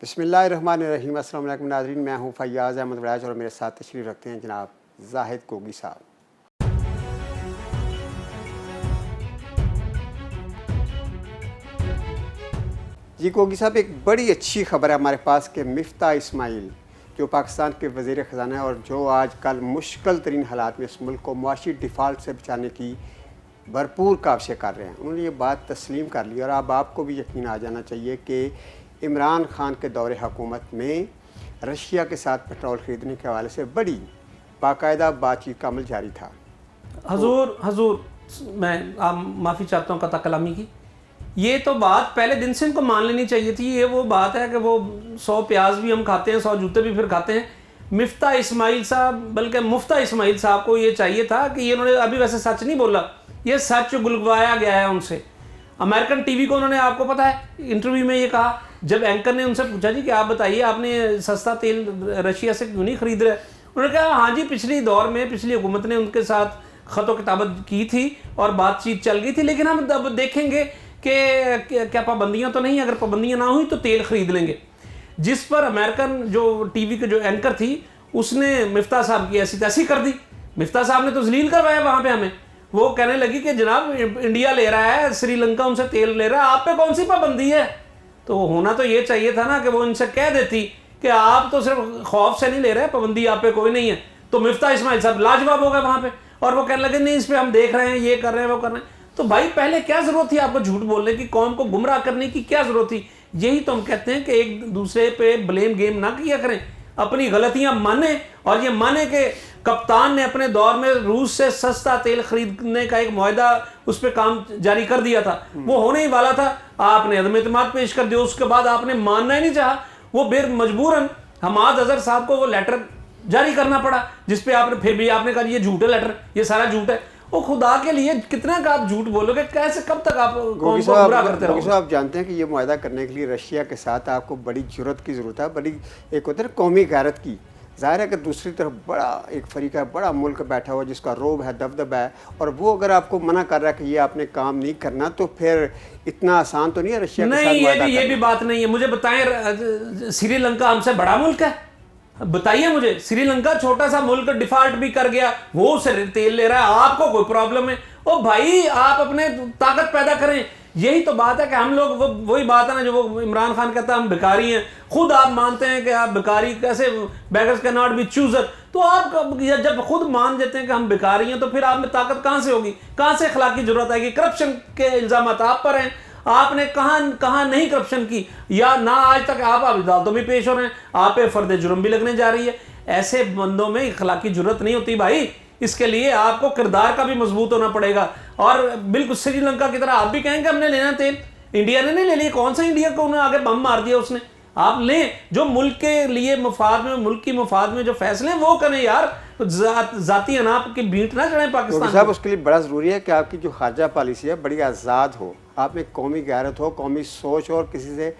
बिस्मिल्लाहिर्रहमानिर्रहीम। अस्सलाम वालेकुम नाज़रीन, मैं हूँ फैयाज़ अहमद वड़ाज और मेरे साथ तशरीफ़ रखते हैं जनाब ज़ाहिद कोगी साहब। जी कोगी साहब, एक बड़ी अच्छी खबर है हमारे पास कि मिफ्ता इस्माइल जो पाकिस्तान के वज़ीर ख़ज़ाना है और जो आजकल मुश्किल तरीन हालात में इस मुल्क को मुआशी डिफ़ाल्ट से बचाने की भरपूर काविशें कर रहे हैं, उन्होंने ये बात तस्लीम कर ली। और अब आपको भी यकीन आ जाना चाहिए कि इमरान खान के दौरे हुकूमत में रशिया के साथ पेट्रोल ख़रीदने के हवाले से बड़ी बाकायदा बातचीत का अमल जारी था। हजूर मैं माफ़ी चाहता हूँ कता कलामी की। ये तो बात पहले दिन से इनको मान लेनी चाहिए थी। ये वो बात है कि वो 100 प्याज भी हम खाते हैं, 100 जूते भी फिर खाते हैं। मिफ्ता इस्माइल साहब, बल्कि मुफ्ता इस्माइल साहब को ये चाहिए था कि ये उन्होंने अभी वैसे सच नहीं बोला, ये सच गुलगवाया गया है उनसे। अमेरिकन टीवी को उन्होंने, आपको पता है, इंटरव्यू में ये कहा, जब एंकर ने उनसे पूछा जी कि आप बताइए आपने सस्ता तेल रशिया से क्यों नहीं खरीद रहे, उन्होंने कहा हाँ जी, पिछली दौर में पिछली हुकूमत ने उनके साथ ख़त किताबत की थी और बातचीत चल गई थी, लेकिन हम अब देखेंगे कि क्या पाबंदियाँ तो नहीं, अगर पाबंदियाँ ना हुई तो तेल खरीद लेंगे। जिस पर अमेरिकन जो टीवी के जो एंकर थी उसने मिफ्ता साहब की ऐसी तैसी कर दी। मिफ्ता साहब ने तो जलील करवाया वहाँ पे हमें। वो कहने लगी कि जनाब इंडिया ले रहा है, श्रीलंका उनसे तेल ले रहा है, आप पे कौन सी पाबंदी है। तो होना तो ये चाहिए था ना कि वो इनसे कह देती कि आप तो सिर्फ खौफ से नहीं ले रहे, पाबंदी आप पे कोई नहीं है। तो मिफ्ता इस्माइल साहब लाजवाब हो गए वहाँ पे और वो कहने लगे नहीं, इस पर हम देख रहे हैं, ये कर रहे हैं, वो कर रहे हैं। तो भाई पहले क्या जरूरत थी आपको झूठ बोलने की, कौम को गुमराह करने की क्या जरूरत थी। यही तो हम कहते हैं कि एक दूसरे पे ब्लेम गेम ना किया करें, अपनी गलतियां माने। और ये माने कि कप्तान ने अपने दौर में रूस से सस्ता तेल खरीदने का एक मुआहदा उस पर काम जारी कर दिया था, वो होने ही वाला था, आपने अदम एतमाद पेश कर दिया। उसके बाद आपने मानना ही नहीं चाहा, वो बेर मजबूरन हमाद अजहर साहब को वो लेटर जारी करना पड़ा, जिसपे आपने फिर भी आपने कहा ये झूठ है, लेटर ये सारा झूठ है। वो खुदा के लिए कितना का आप झूठ बोलोगे, कैसे, कब तक आप कौन को गुमराह करते रहोगे। आप जानते हैं कि ये मुआहदा करने के लिए रशिया के साथ आपको बड़ी जुर्रत की ज़रूरत है, बड़ी एक होता है कौमी गैरत की। ज़ाहिर है कि दूसरी तरफ बड़ा एक फरीक है, बड़ा मुल्क बैठा हुआ जिसका रोब है, दबदबा है, और वो अगर आपको मना कर रहा है कि ये आपने काम नहीं करना, तो फिर इतना आसान तो नहीं है रशिया के साथ मुआहदा करना। ये भी बात नहीं है। मुझे बताएं, श्रीलंका हमसे बड़ा मुल्क है, बताइए मुझे। श्रीलंका छोटा सा मुल्क डिफॉल्ट भी कर गया, वो उसे तेल ले रहा है, आपको कोई प्रॉब्लम है। ओ भाई, आप अपने ताकत पैदा करें। यही तो बात है कि हम लोग वही बात है ना जो वो इमरान खान कहता है हम भिखारी हैं। खुद आप मानते हैं कि आप भिखारी, कैसे beggars can not be chooser. तो आप जब खुद मान देते हैं कि हम भिखारी हैं, तो फिर आप में ताकत कहां से होगी, कहां से अखलाक की जरूरत आएगी। करप्शन के इल्जाम आप पर हैं, आपने कहां नहीं करप्शन की, या ना आज तक आप अदालतों में पेश हो रहे हैं, आप पे फर्द जुर्म भी लगने जा रही है। ऐसे बंदों में इखलाक की जरूरत नहीं होती भाई। इसके लिए आपको किरदार का भी मजबूत होना पड़ेगा। और बिल्कुल श्रीलंका की तरह आप भी कहेंगे हमने लेना तेल, इंडिया ने नहीं ले लिया। कौन सा इंडिया को उन्हें आगे बम मार दिया उसने। आप लें, जो मुल्क के लिए मुफाद में, मुल्क की मुफाद में जो फैसले वो करें यार। जाती अनाप की बीट ना चढ़े पाकिस्तान साहब। उसके लिए बड़ा ज़रूरी है कि आपकी जो खारजा पॉलिसी है बड़ी आज़ाद हो, आप में कौमी गैरत हो, कौमी सोच और किसी से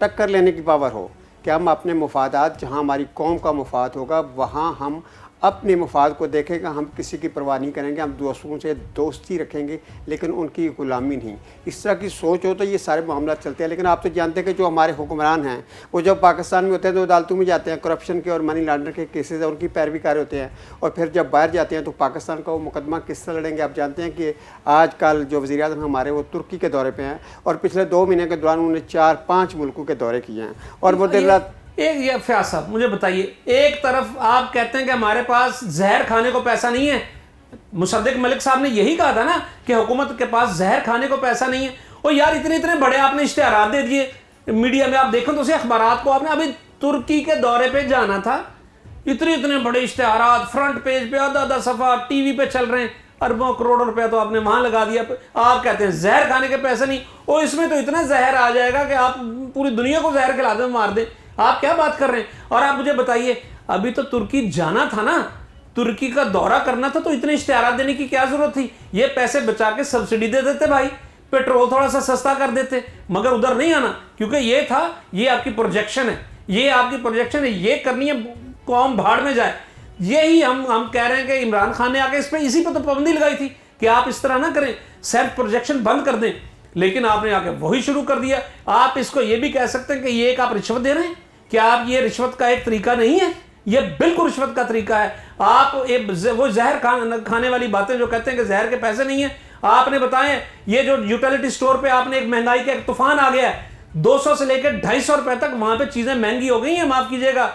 टक्कर लेने की पावर हो कि हम अपने मुफादात, जहाँ हमारी कौम का मुफाद होगा वहाँ हम अपने मुफाद को देखेंगे, हम किसी की परवाह नहीं करेंगे, हम दोस्तों से दोस्ती रखेंगे लेकिन उनकी गुलामी नहीं। इस तरह की सोच हो तो ये सारे मामला चलते हैं। लेकिन आप तो जानते हैं कि जो हमारे हुक्मरान हैं वो जब पाकिस्तान में होते हैं तो अदालतों में जाते हैं, करप्शन के और मनी लॉन्ड्रिंग के केसेस है उनकी पैरवी कर होते हैं, और फिर जब बाहर जाते हैं तो पाकिस्तान का वो मुकदमा किस तरह लड़ेंगे। आप जानते हैं कि आजकल जो वज़ीर आज़म हमारे वो तुर्की के दौरे पर हैं और पिछले 2 महीने के दौरान उन्होंने 4-5 मुल्कों के दौरे किए हैं। और वो दिन रात एक ये फयाज साहब मुझे बताइए, एक तरफ आप कहते हैं कि हमारे पास जहर खाने को पैसा नहीं है। मुसद्दिक मलिक साहब ने यही कहा था ना कि हुकूमत के पास जहर खाने को पैसा नहीं है। और यार इतने बड़े आपने इश्तिहारात दे दिए मीडिया में, आप देखो तो उसे अखबारात को, आपने अभी तुर्की के दौरे पे जाना था, इतने बड़े इश्तिहारात फ्रंट पेज पे, आधा सफ़ा टीवी पे चल रहे हैं, अरबों करोड़ों रुपया तो आपने वहां लगा दिया। आप कहते हैं जहर खाने के पैसे नहीं, और इसमें तो इतना जहर आ जाएगा कि आप पूरी दुनिया को जहर खिला दें, मार दें। आप क्या बात कर रहे हैं। और आप मुझे बताइए, अभी तो तुर्की जाना था ना, तुर्की का दौरा करना था, तो इतने इश्तिहारात देने की क्या जरूरत थी। ये पैसे बचा के सब्सिडी दे देते भाई, पेट्रोल थोड़ा सा सस्ता कर देते, मगर उधर नहीं आना, क्योंकि ये था, ये आपकी प्रोजेक्शन है, ये आपकी प्रोजेक्शन है, ये करनी है, कौम भाड़ में जाए। यही हम कह रहे हैं कि इमरान खान ने आके इस पर, इसी पर तो पाबंदी लगाई थी कि आप इस तरह ना करें, सेल्फ प्रोजेक्शन बंद कर दें, लेकिन आपने आके वही शुरू कर दिया। आप इसको ये भी कह सकते हैं कि ये एक आप रिश्वत दे रहे हैं, क्या आप ये रिश्वत का एक तरीका नहीं है? ये बिल्कुल रिश्वत का तरीका है। आप वो जहर खाने वाली बातें जो कहते हैं कि जहर के पैसे नहीं है, आपने बताए ये जो यूटिलिटी स्टोर पे आपने एक महंगाई का एक तूफान आ गया है, 200 से लेकर 250 रुपए तक वहां पे चीजें महंगी हो गई हैं, माफ कीजिएगा।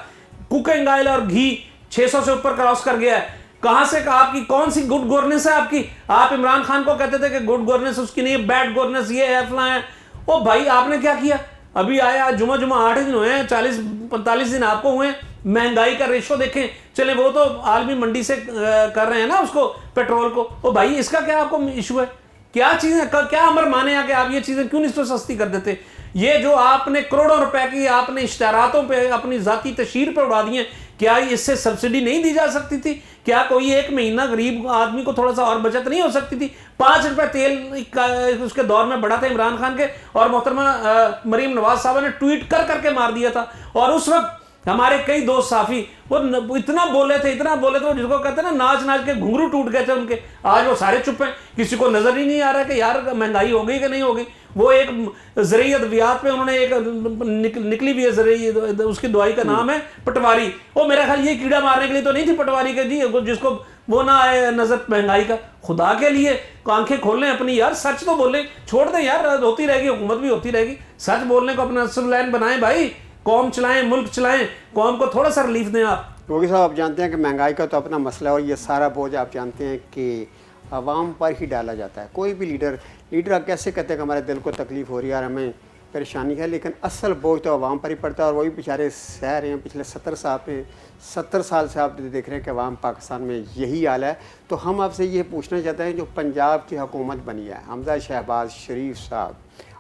कुकिंग ऑयल और घी 600 से ऊपर क्रॉस कर गया है। कहां से आपकी कौन सी गुड गवर्नेंस है आपकी? आप इमरान खान को कहते थे कि गुड गवर्नेंस उसकी नहीं है, बैड गवर्नेंस ये है, फला है। ओ भाई आपने क्या किया? अभी आया जुमा 8 दिन हुए हैं, 40-45 दिन आपको हुए हैं। महंगाई का रेशो देखें, चले वो तो आलमी मंडी से कर रहे हैं ना उसको, पेट्रोल को। ओ भाई इसका क्या आपको इशू है? क्या चीजें, क्या अमर माने कि आप ये चीजें क्यों नहीं तो सस्ती कर देते? ये जो आपने करोड़ों रुपए की आपने इश्तारातों पे अपनी जाती तशहीर पे उड़ा दी है, क्या इससे सब्सिडी नहीं दी जा सकती थी? क्या कोई एक महीना गरीब आदमी को थोड़ा सा और बचत नहीं हो सकती थी? 5 रुपए तेल उसके दौर में बढ़ा था इमरान खान के, और मोहतरमा मरीम नवाज साहब ने ट्वीट कर करके मार दिया था। और उस वक्त हमारे कई दोस्त साफी वो इतना बोले थे वो जिसको कहते हैं ना, नाच नाच के घुंघरू टूट गए थे उनके। आज वो सारे चुप हैं, किसी को नजर ही नहीं आ रहा कि यार महंगाई हो गई कि नहीं हो गई। वो एक ज़रिए अद्वियात पे उन्होंने एक निकली भी है उसकी दवाई का नाम है पटवारी। वो मेरा ख्याल ये कीड़ा मारने के लिए तो नहीं थी पटवारी के जी, जिसको वो ना आए नजर महंगाई का। खुदा के लिए आंखें खोल लें अपनी यार, सच तो बोलें, छोड़ दें यार, होती रहेगी हुकूमत भी होती रहेगी। सच बोलने को अपना असल लाइन बनाएं भाई, कौम चलाएं, मुल्क चलाएं, कौम को थोड़ा सा रिलीफ दें आप। योगी साहब आप जानते हैं कि महंगाई का तो अपना मसला है, और ये सारा बोझ आप जानते हैं कि आवाम पर ही डाला जाता है। कोई भी लीडर कैसे कहते हैं कि हमारे दिल को तकलीफ़ हो रही है और हमें परेशानी है, लेकिन असल बोझ तो आवाम पर ही पड़ता है। और वही बेचारे सह रहे हैं पिछले 70 साल से आप देख रहे हैं कि आवाम पाकिस्तान में यही हाल है। तो हम आपसे ये पूछना चाहते हैं, जो पंजाब की हुकूमत बनी है, हमजा शहबाज शरीफ साहब,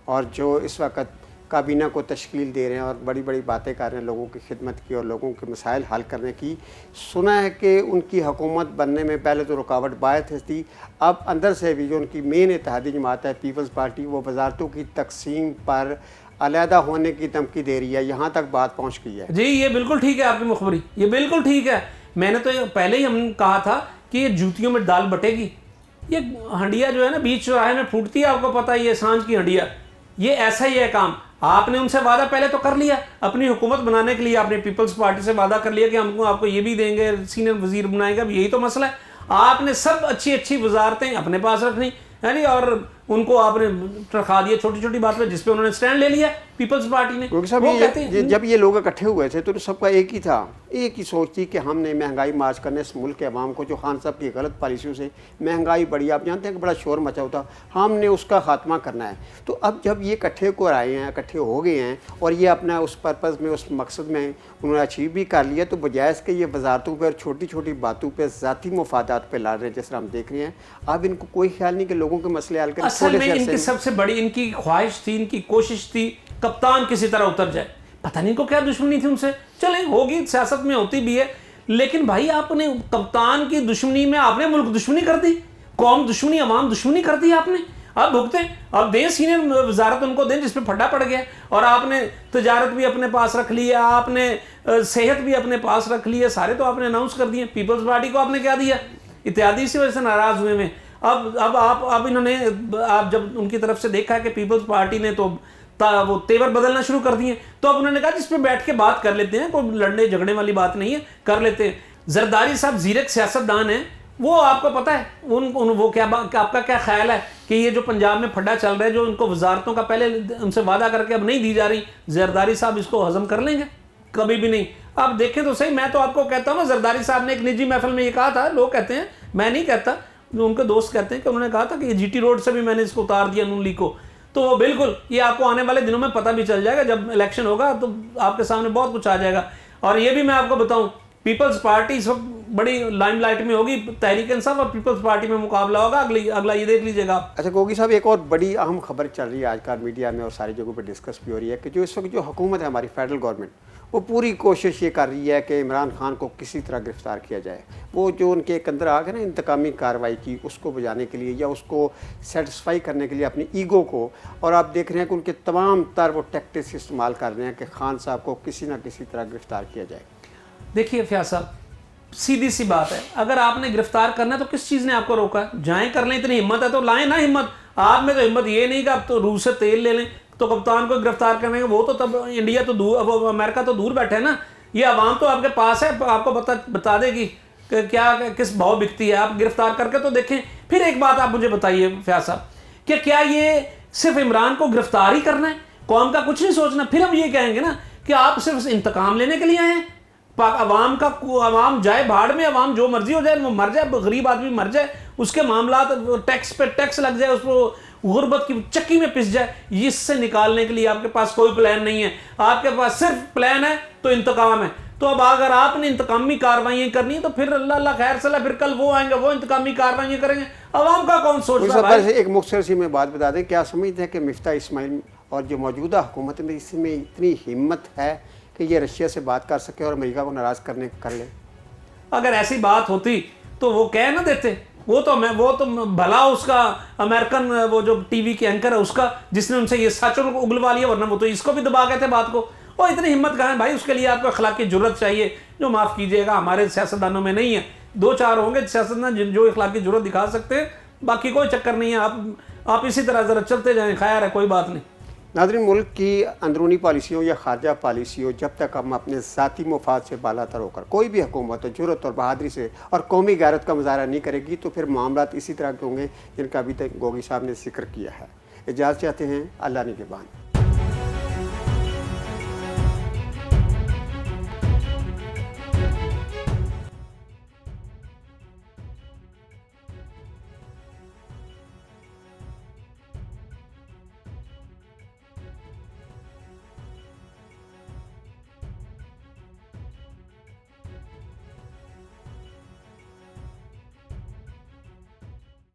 और जो इस वक्त काबीना को तश्कील दे रहे हैं और बड़ी बड़ी बातें कर रहे हैं लोगों की खिदमत की और लोगों के मसाइल हल करने की, सुना है कि उनकी हुकूमत बनने में पहले तो रुकावट बायत थी, अब अंदर से भी जो उनकी मेन इत्तेहादी जमात है पीपल्स पार्टी, वो वजारतों की तकसीम पर अलहदा होने की धमकी दे रही है, यहाँ तक बात पहुँच गई है। जी ये बिल्कुल ठीक है आपकी मुखबरी, ये बिल्कुल ठीक है। मैंने तो पहले ही हम कहा था कि ये जूतियों में दाल बटेगी। ये हंडिया जो है ना बीच चौराहे में फूटती है, आपको पता है, ये सांझ की हंडिया, ये ऐसा ही है काम। आपने उनसे वादा पहले तो कर लिया, अपनी हुकूमत बनाने के लिए आपने पीपल्स पार्टी से वादा कर लिया कि हमको आपको ये भी देंगे, सीनियर वजीर बनाएगा, यही तो मसला है। आपने सब अच्छी अच्छी वजारतें अपने पास रखनी है नहीं, और उनको आपने रखा दिया छोटी छोटी बात पे, जिसपे उन्होंने स्टैंड ले लिया पीपल्स पार्टी ने। वो कहते हैं जब ये लोग इकट्ठे हुए थे तो सबका एक ही था, एक ही सोच थी कि हमने महंगाई मार्च करने इस मुल्क के अवाम को, जो खान साहब की गलत पॉलिसियों से महंगाई बढ़ी, आप जानते हैं कि बड़ा शोर मचा होता, हमने उसका खात्मा करना है। तो अब जब ये इकट्ठे को आए हैं, इकट्ठे हो गए हैं, और ये अपना उस पर्पज़ में, उस मकसद में उन्होंने अचीव भी कर लिया, तो बजाय इसके ये वजारतों पर छोटी छोटी बातों पर ज़ाती मुफादात पर लड़ रहे हैं, जिस तरह हम देख रहे हैं। अब इनको कोई ख्याल नहीं कि लोगों के मसले हल करें। असल में इनकी सबसे बड़ी इनकी ख्वाहिश थी, इनकी कोशिश थी कप्तान किसी तरह उतर जाए। पता नहीं को क्या दुश्मनी थी उनसे, चले होगी, सियासत में होती भी है, लेकिन भाई आपने कप्तान की दुश्मनी में आपने मुल्क दुश्मनी कर दी, कौम दुश्मनी, अवाम दुश्मनी कर दी आपने। अब भुगते, अब दें सीनियर वजारत उनको दें जिसपे फटा पड़ गया, और आपने तजारत भी अपने पास रख लिया, आपने सेहत भी अपने पास रख लिया, सारे तो आपने अनाउंस कर दिए। पीपल्स पार्टी को आपने क्या दिया? इत्यादि इसी वजह से नाराज हुए में। अब इन्होंने, आप जब उनकी तरफ से देखा है कि पीपल्स पार्टी ने तो वो तेवर बदलना शुरू कर दिए, तो अब उन्होंने कहा जिस पे बैठ के बात कर लेते हैं, कोई लड़ने झगड़ने वाली बात नहीं है, कर लेते हैं। जरदारी साहब जीरक सियासतदान हैं, वो आपको पता है वो क्या आपका क्या ख्याल है कि ये जो पंजाब में फड्डा चल रहा है, जो उनको वजारतों का पहले उनसे वादा करके अब नहीं दी जा रही, जरदारी साहब इसको हजम कर लेंगे? कभी भी नहीं। आप देखें तो सही, मैं तो आपको कहता हूँ ना, जरदारी साहब ने एक निजी महफिल में ये कहा था, लोग कहते हैं, मैं नहीं कहता, उनके दोस्त कहते हैं कि उन्होंने कहा था कि जीटी रोड से भी मैंने इसको उतार दिया नून लीग को। तो वो बिल्कुल, ये आपको आने वाले दिनों में पता भी चल जाएगा, जब इलेक्शन होगा तो आपके सामने बहुत कुछ आ जाएगा। और ये भी मैं आपको बताऊं, पीपल्स पार्टी इस वक्त बड़ी लाइमलाइट में होगी, तहरीक इंसाफ और पीपल्स पार्टी में मुकाबला होगा, अगला ये देख लीजिएगा आप। अच्छा गोगी साहब, एक और बड़ी अहम खबर चल रही है आजकल मीडिया में और सारी जगहों पर डिस्कस भी हो रही है कि जो इस वक्त जो हुकूमत है हमारी फेडरल गवर्नमेंट, वो पूरी कोशिश ये कर रही है कि इमरान खान को किसी तरह गिरफ्तार किया जाए। वो जो उनके एक अंदर आ गए ना इंतकामी कार्रवाई की, उसको बजाने के लिए या उसको सेटिस्फाई करने के लिए अपनी ईगो को, और आप देख रहे हैं कि उनके तमाम तर वो टैक्टिक्स इस्तेमाल कर रहे हैं कि खान साहब को किसी ना किसी तरह गिरफ्तार किया जाए। देखिए फयाज साहब, सीधी सी बात है, अगर आपने गिरफ्तार करना है तो किस चीज़ ने आपको रोका है? जाएं कर लें, इतनी हिम्मत है तो लाएं ना हिम्मत। आप में तो हिम्मत ये नहीं कि आप तो रूस से तेल ले लें, तो कप्तान को गिरफ्तार करने का, वो तो तब इंडिया तो दूर, वो अमेरिका तो दूर बैठे ना, ये अवाम तो आपके पास है, आपको बता देगी कि क्या किस भाव बिकती है, आप गिरफ्तार करके तो देखें। फिर एक बात आप मुझे बताइए फयाज साहब, कि क्या ये सिर्फ इमरान को गिरफ्तार ही करना है, कौम का कुछ नहीं सोचना? फिर हम ये कहेंगे ना कि आप सिर्फ इंतकाम लेने के लिए आए हैं, अवाम जाए भाड़ में, अवाम जो मर्जी हो जाए, वो मर जाए, गरीब आदमी मर जाए, उसके मामला टैक्स पे टैक्स लग जाए, उसको गुर्बत की चक्की में पिस जाए, इससे निकालने के लिए आपके पास कोई प्लान नहीं है। आपके पास सिर्फ प्लान है तो इंतकाम है। तो अब अगर आपने इंतकामी कार्रवाई करनी है तो फिर अल्लाह अल्लाह खैर सला, फिर कल वो आएंगे, वो इंतकामी कार्रवाई करेंगे, अवाम का कौन सोच रहा है? एक मुख्तसर सी मैं बात बता दें, क्या समझते हैं कि मिफ्ता इस्माइल और जो मौजूदा हुकूमत में इसमें इतनी हिम्मत है कि ये रशिया से बात कर सके और अमेरिका को नाराज़ कर ले? अगर ऐसी बात होती तो वो कह ना देते। वो तो भला उसका अमेरिकन वो जो टीवी के एंकर है उसका, जिसने उनसे ये सच उगलवा लिया, वरना वो तो इसको भी दबा गए थे बात को। और इतनी हिम्मत कहाँ है भाई? उसके लिए आपको अखलाकी जुर्रत चाहिए, जो माफ़ कीजिएगा हमारे सियासतदानों में नहीं है। 2-4 होंगे सियासतदान जो अखलाकी जुर्रत दिखा सकते हैं, बाकी कोई चक्कर नहीं है। आप इसी तरह ज़रा चलते जाएँ, खैर है, कोई बात नहीं। नाज़रीन, मुल्क की अंदरूनी पॉलिसी हो या खारजा पॉलिसी हो, जब तक हम अपने ज़ाती मुफाद से बालातर होकर कोई भी हुकूमत जुर्रत और बहादुरी से और कौमी गैरत का मुजाहरा नहीं करेगी, तो फिर मामलात इसी तरह के होंगे जिनका अभी तक गोगी साहब ने जिक्र किया है। इजाज़त चाहते हैं, अल्लाह निगहबान।